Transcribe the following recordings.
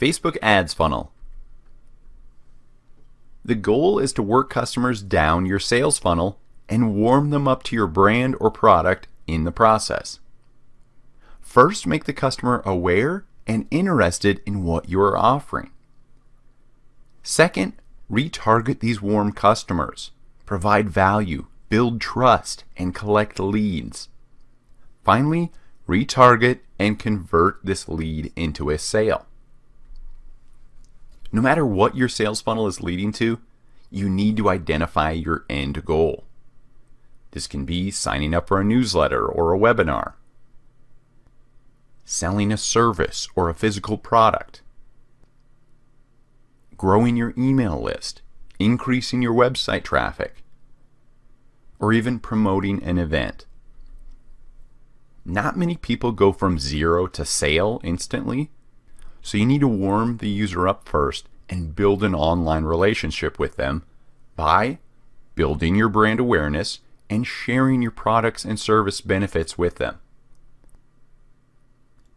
Facebook ads funnel. The goal is to work customers down your sales funnel and warm them up to your brand or product in the process. First, make the customer aware and interested in what you are offering. Second, retarget these warm customers, provide value, build trust, and collect leads. Finally, retarget and convert this lead into a sale. No matter what your sales funnel is leading to, you need to identify your end goal. This can be signing up for a newsletter or a webinar, selling a service or a physical product, growing your email list, increasing your website traffic, or even promoting an event. Not many people go from zero to sale instantly, so you need to warm the user up first and build an online relationship with them by building your brand awareness and sharing your products and service benefits with them.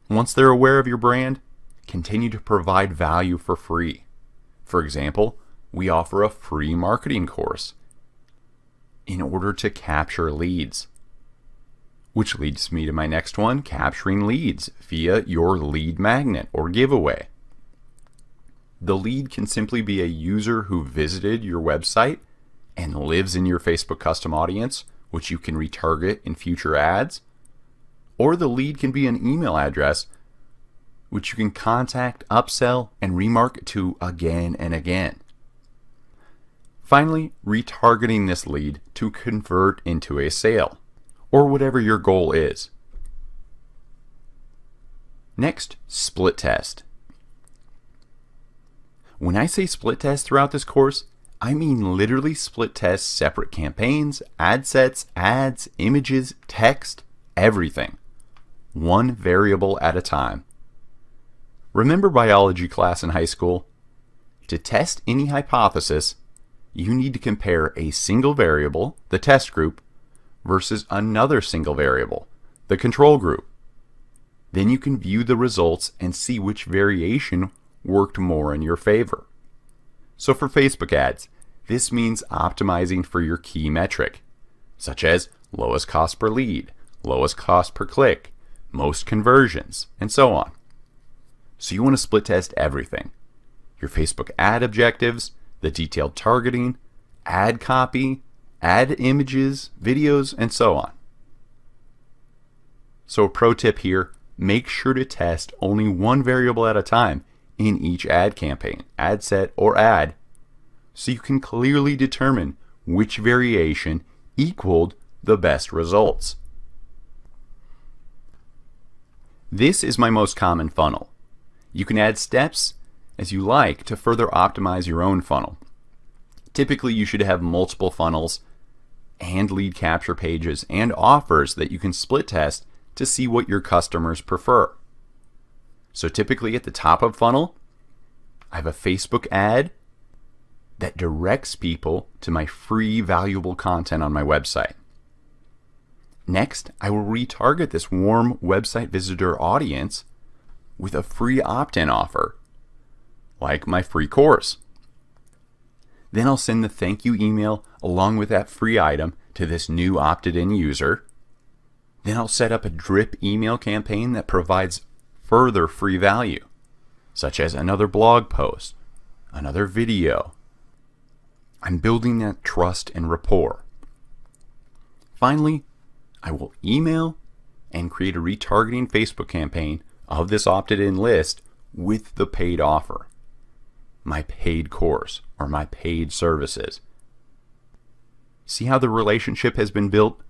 Once they're aware of your brand, continue to provide value for free. For example, we offer a free marketing course in order to capture leads. Which leads me to my next one, capturing leads via your lead magnet or giveaway. The lead can simply be a user who visited your website and lives in your Facebook custom audience, which you can retarget in future ads. Or the lead can be an email address, which you can contact, upsell, and remarket to again and again. Finally, retargeting this lead to convert into a sale, or whatever your goal is. Next, split test. When I say split test throughout this course, I mean literally split test separate campaigns, ad sets, ads, images, text, everything. One variable at a time. Remember biology class in high school? To test any hypothesis, you need to compare a single variable, the test group, versus another single variable, the control group. Then you can view the results and see which variation worked more in your favor. So for Facebook ads, this means optimizing for your key metric, such as lowest cost per lead, lowest cost per click, most conversions, and so on. So you want to split test everything. Your Facebook ad objectives, the detailed targeting, ad copy, ad images, videos, and so on. So a pro tip here, make sure to test only one variable at a time in each ad campaign, ad set, or ad, so you can clearly determine which variation equaled the best results. This is my most common funnel. You can add steps as you like to further optimize your own funnel. Typically, you should have multiple funnels and lead capture pages and offers that you can split test to see what your customers prefer. So typically at the top of funnel, I have a Facebook ad that directs people to my free valuable content on my website. Next, I will retarget this warm website visitor audience with a free opt-in offer, like my free course. Then I'll send the thank you email along with that free item to this new opted-in user. Then I'll set up a drip email campaign that provides further free value, such as another blog post, another video. I'm building that trust and rapport. Finally, I will email and create a retargeting Facebook campaign of this opted-in list with the paid offer, my paid course, or my paid services. See how the relationship has been built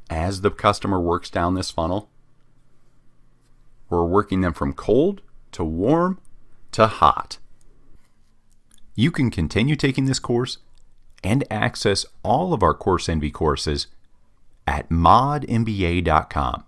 as the customer works down this funnel? We're working them from cold to warm to hot. You can continue taking this course and access all of our Coursenvy courses at modmba.com.